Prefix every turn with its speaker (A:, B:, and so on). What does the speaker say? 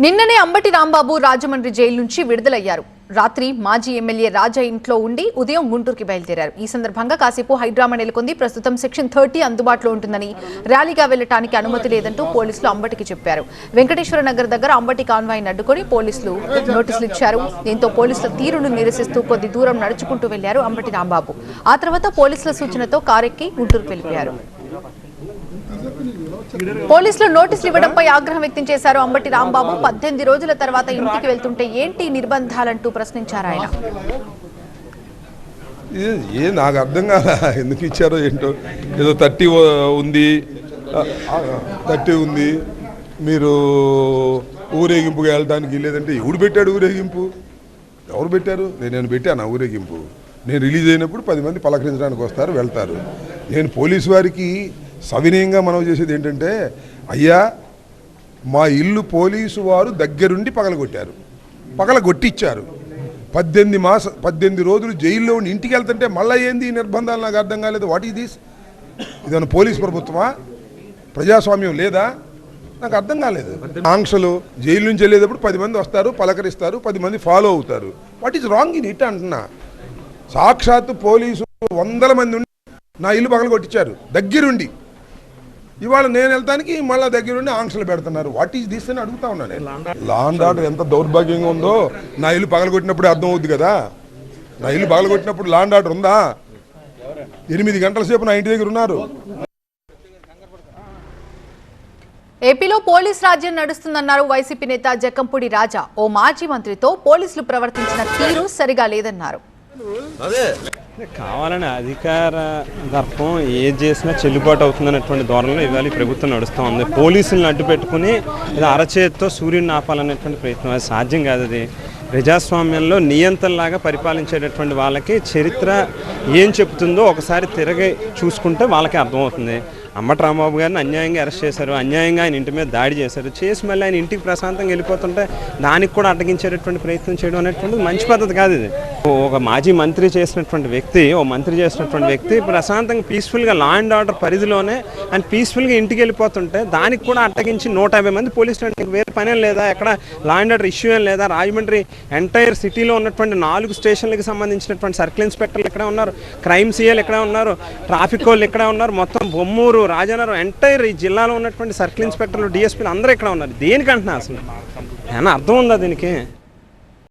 A: నిన్ననే అంబటి రాంబాబు రాజమండ్రి జైలు నుంచి విడుదలయ్యారు. రాత్రి మాజీ ఎమ్మెల్యే రాజా ఇంట్లో ఉండి ఉదయం గుంటూరుకి బయలుదేరారు. ఈ సందర్భంగా కాసేపు హైడ్రామా నెలకొంది. ప్రస్తుతం సెక్షన్ 30 అందుబాటులో ఉంటుందని, ర్యాలీగా వెళ్లడానికి అనుమతి లేదంటూ పోలీసులు అంబటికి చెప్పారు. వెంకటేశ్వర నగర్ దగ్గర అంబటి కాన్వాయ్ని అడ్డుకొని పోలీసులు నోటీసులు ఇచ్చారు. దీంతో పోలీసుల తీరును నిరసిస్తూ కొద్ది దూరం నడుచుకుంటూ వెళ్లారు అంబటి రాంబాబు. ఆ తర్వాత పోలీసుల సూచనతో కారెక్కి గుంటూరుకు వెళ్లిపోయారు. పోలీసులు నోటీసులు ఇవ్వడంపై ఆగ్రహం వ్యక్తం చేశారు అంబటి రాంబాబు. 18 రోజుల తర్వాత ఇంటికి వెళ్తుంటే ఏంటి నిర్బంధాలంటూ ప్రశ్నించారు ఆయన.
B: నాకు అర్థం కాదా ఎందుకు ఇచ్చారో ఏంటో. ఏదో 30 ఉంది మీరు ఊరేగింపుగా వెళ్ళడానికి, లేదంటే ఎవడు పెట్టాడు ఊరేగింపు? ఎవరు పెట్టారు? నేను పెట్టాను ఊరేగింపు. నేను రిలీజ్ అయినప్పుడు 10 మంది పలకరించడానికి వస్తారు, వెళ్తారు. నేను పోలీసు వారికి సవినయంగా మనవి చేసేది ఏంటంటే, అయ్యా మా ఇల్లు పోలీసు వారు దగ్గరుండి పగలగొట్టిచ్చారు. 18 రోజులు జైల్లో ఉండి ఇంటికి వెళ్తుంటే మళ్ళీ ఏంది ఈ నిర్బంధాలు? నాకు అర్థం కాలేదు. What is this? ఇదన్నా పోలీస్ ప్రభుత్వమా? ప్రజాస్వామ్యం లేదా? నాకు అర్థం కాలేదు. ఆంక్షలు, జైలు నుంచి వెళ్ళేటప్పుడు 10 మంది వస్తారు, పలకరిస్తారు, 10 మంది ఫాలో అవుతారు. What is wrong in it అంటున్నా. సాక్షాత్తు పోలీసు 100 మంది ఉండి నా ఇల్లు పగలగొట్టించారు దగ్గరుండి. ఇవాళ నేను వెళ్తానికి మళ్ళీ దగ్గరుండి ఆంక్షలు పెడుతున్నారు. వాట్ ఈజ్ దిస్ అని అడుగుతా ఉన్నాను. లా అండ్ ఆర్డర్ ఎంత దౌర్భాగ్యంగా ఉందో నా ఇల్లు పగలగొట్టినప్పుడు అర్థం అవుద్ది కదా. నా ఇల్లు పగలగొట్టినప్పుడు లా అండ్ ఆర్డర్ ఉందా? 8 గంటల సేపు నా ఇంటి దగ్గర ఉన్నారు.
A: ఏపీలో పోలీస్ రాజ్యం నడుస్తుందన్నారు వైసీపీ నేత జక్కంపూడి రాజా. ఓ మాజీ మంత్రితో పోలీసులు ప్రవర్తించిన తీరు సరిగా లేదన్నారు.
C: కావాలని అధికార దర్పం ఏది చేసినా చెల్లుబాటు అవుతుందనేటువంటి ధోరణిలో ఇవాళ ప్రభుత్వం నడుస్తూ ఉంది. పోలీసులను అడ్డు పెట్టుకుని ఇలా అరచేతితో సూర్యుడిని ఆపాలనేటువంటి ప్రయత్నం, అది సాధ్యం కాదు. అది ప్రజాస్వామ్యంలో నియంత్రణలాగా పరిపాలించేటటువంటి వాళ్ళకి చరిత్ర ఏం చెప్తుందో ఒకసారి తిరగి చూసుకుంటే వాళ్ళకి అర్థమవుతుంది. అంబటి రాంబాబు గారిని అన్యాయంగా అరెస్ట్ చేశారు, అన్యాయంగా ఆయన ఇంటి మీద దాడి చేసి మళ్ళీ ఆయన ఇంటికి ప్రశాంతంగా వెళ్ళిపోతుంటే దానికి కూడా అడ్డగించేటటువంటి ప్రయత్నం చేయడం అనేటువంటిది మంచి పద్ధతి కాదు. ఇది ఒక మాజీ మంత్రి చేసినటువంటి వ్యక్తి ప్రశాంతంగా పీస్ఫుల్గా లా అండ్ ఆర్డర్ పరిధిలోనే ఆయన పీస్ఫుల్గా ఇంటికి వెళ్ళిపోతుంటే దానికి కూడా అడ్డగించి 150 మంది పోలీసులు వేరే పనేం లేదా? ఎక్కడ లా అండ్ ఆర్డర్ ఇష్యూ ఏం లేదా? రాజమండ్రి ఎంటైర్ సిటీలో ఉన్నటువంటి 4 స్టేషన్లకు సంబంధించినటువంటి సర్కిల్ ఇన్స్పెక్టర్లు ఎక్కడ ఉన్నారు, క్రైమ్ సీఎల్ ఎక్కడ ఉన్నారు, ట్రాఫిక్ వాళ్ళు ఎక్కడ ఉన్నారు, మొత్తం బొమ్మూరు, రాజనగరం ఎంటైర్ ఈ జిల్లాలో ఉన్నటువంటి సర్కిల్ ఇన్స్పెక్టర్లు, డిఎస్పీలు అందరూ ఇక్కడ ఉన్నారు. దేనికంటున్నా అసలు ఏమన్నా అర్థం ఉందా దీనికి?